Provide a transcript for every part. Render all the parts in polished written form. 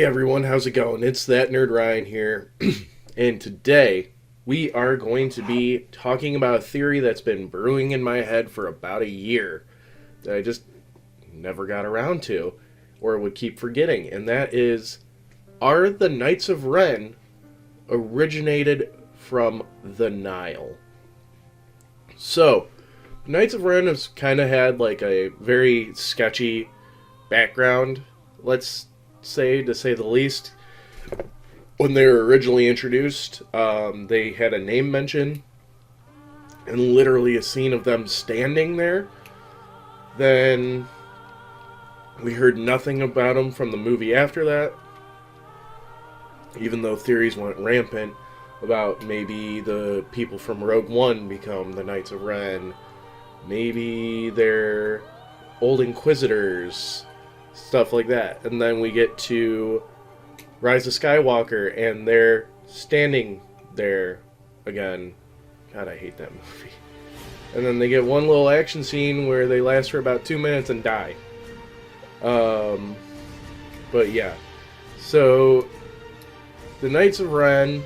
everyone, how's it going? It's that nerd Ryan here, and today we are going to be talking about a theory that's been brewing in my head for about a year that I just never got around to, or would keep forgetting, and that is, are the Knights of Ren originated from the Nile? So, Knights of Ren has kind of had like a very sketchy background, let's say, to say the least. When they were originally introduced, they had a name mention and literally a scene of them standing there. Then we heard nothing about them from the movie after that, even though theories went rampant about maybe the people from Rogue One become the Knights of Ren, maybe they're old Inquisitors, stuff like that. And then we get to Rise of Skywalker, and they're standing there again. God, I hate that movie. And then they get one little action scene where they last for about 2 minutes and die. But yeah. So, the Knights of Ren,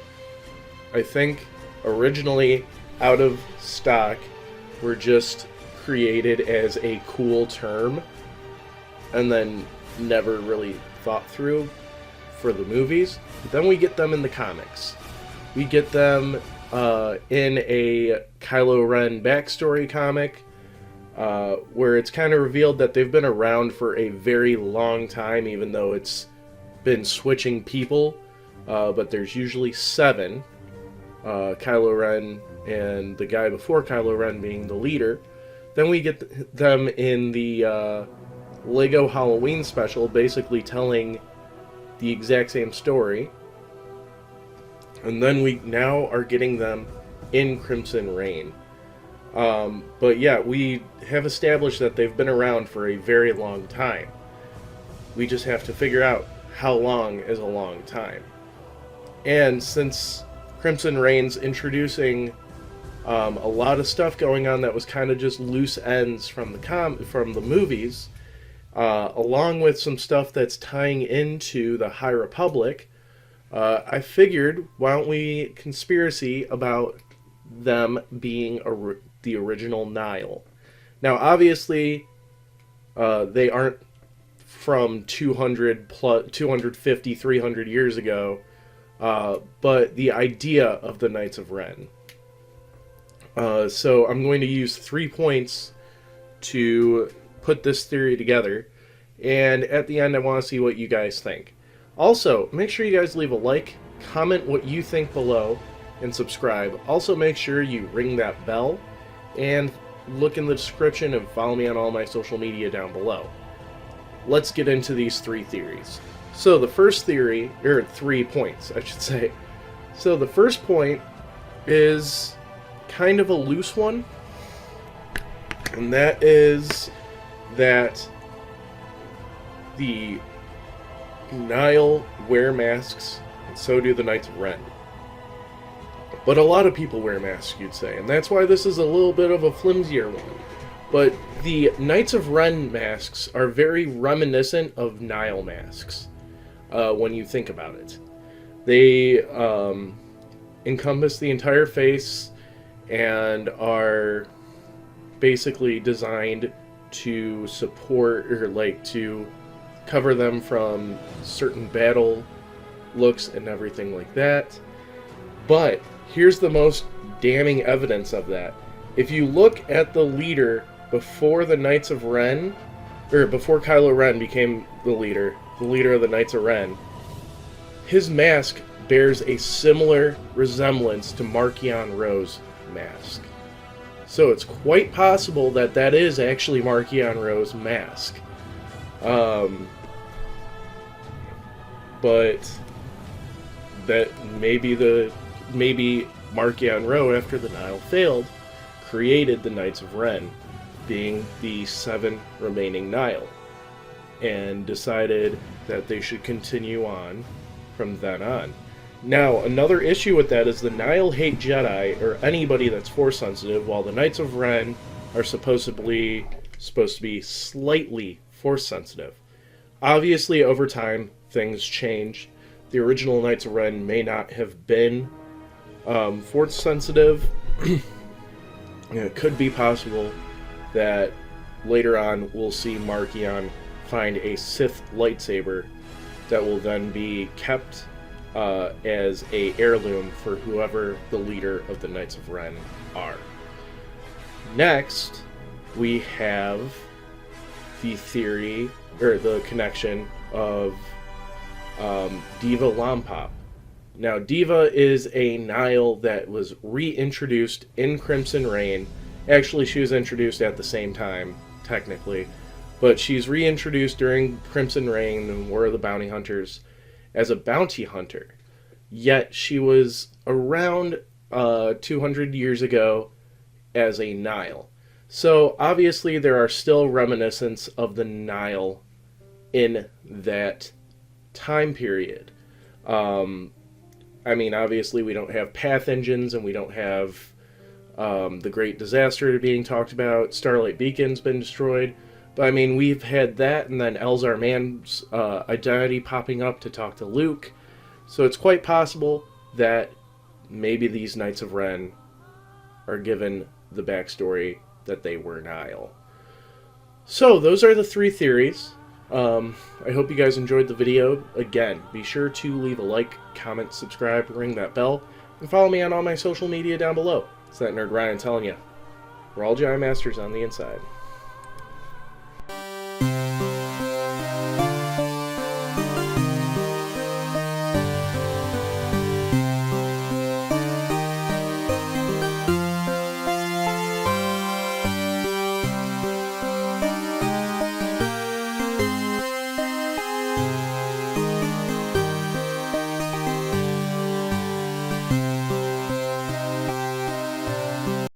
I think, originally out of stock, were just created as a cool term and then never really thought through for the movies. But then we get them in the comics. We get them in a Kylo Ren backstory comic where it's kind of revealed that they've been around for a very long time, even though it's been switching people. But there's usually 7. Kylo Ren and the guy before Kylo Ren being the leader. Then we get them in the Lego Halloween special, basically telling the exact same story. And then we now are getting them in Crimson Reign. But yeah, we have established that they've been around for a very long time. We just have to figure out how long is a long time. And since Crimson Reign's introducing a lot of stuff going on that was kind of just loose ends from the movies, along with some stuff that's tying into the High Republic, I figured, why don't we conspiracy about them being the original Nile. Now, obviously, they aren't from 250, 300 years ago, but the idea of the Knights of Ren. So I'm going to use 3 points to put this theory together, and at the end I want to see what you guys think. Also, make sure you guys leave a like, comment what you think below, and subscribe. Also, make sure you ring that bell, and look in the description and follow me on all my social media down below. Let's get into these 3 theories. So the first theory, or 3 points I should say. So the first point is kind of a loose one, and that is that the Nile wear masks, and so do the Knights of Ren. But a lot of people wear masks, you'd say, and that's why this is a little bit of a flimsier one. But the Knights of Ren masks are very reminiscent of Nile masks, when you think about it. They encompass the entire face and are basically designed to support, or like to cover them from certain battle looks and everything like that. But here's the most damning evidence of that. If you look at the leader before the Knights of Ren, or before Kylo Ren became the leader of the Knights of Ren, his mask bears a similar resemblance to Marchion Ro's mask. So it's quite possible that that is actually Marchion Ro's mask. But that maybe Marchion Ro, after the Nile failed, created the Knights of Ren, being the 7 remaining Nile, and decided that they should continue on from then on. Now, another issue with that is the Nile hate Jedi, or anybody that's Force sensitive, while the Knights of Ren are supposed to be slightly Force sensitive. Obviously, over time, things changed. The original Knights of Ren may not have been force sensitive. It could be possible that later on we'll see Markion find a Sith lightsaber that will then be kept as a heirloom for whoever the leader of the Knights of Ren are. Next, we have the theory, or the connection of Diva Lompop. Now, Diva is a Nihil that was reintroduced in Crimson Reign. Actually, she was introduced at the same time, technically. But she's reintroduced during Crimson Reign and War of the Bounty Hunters as a bounty hunter. Yet she was around 200 years ago as a Nihil. So obviously there are still reminiscence of the Nihil in that time period. I mean, obviously we don't have path engines and we don't have the Great Disaster being talked about. Starlight Beacon's been destroyed. But I mean, we've had that, and then Elzar Mann's identity popping up to talk to Luke. So it's quite possible that maybe these Knights of Ren are given the backstory that they were Nihil. So those are the three theories. I hope you guys enjoyed the video. Again, be sure to leave a like, comment, subscribe, ring that bell, and follow me on all my social media down below. It's that nerd Ryan telling you, we're all Jedi Masters on the inside.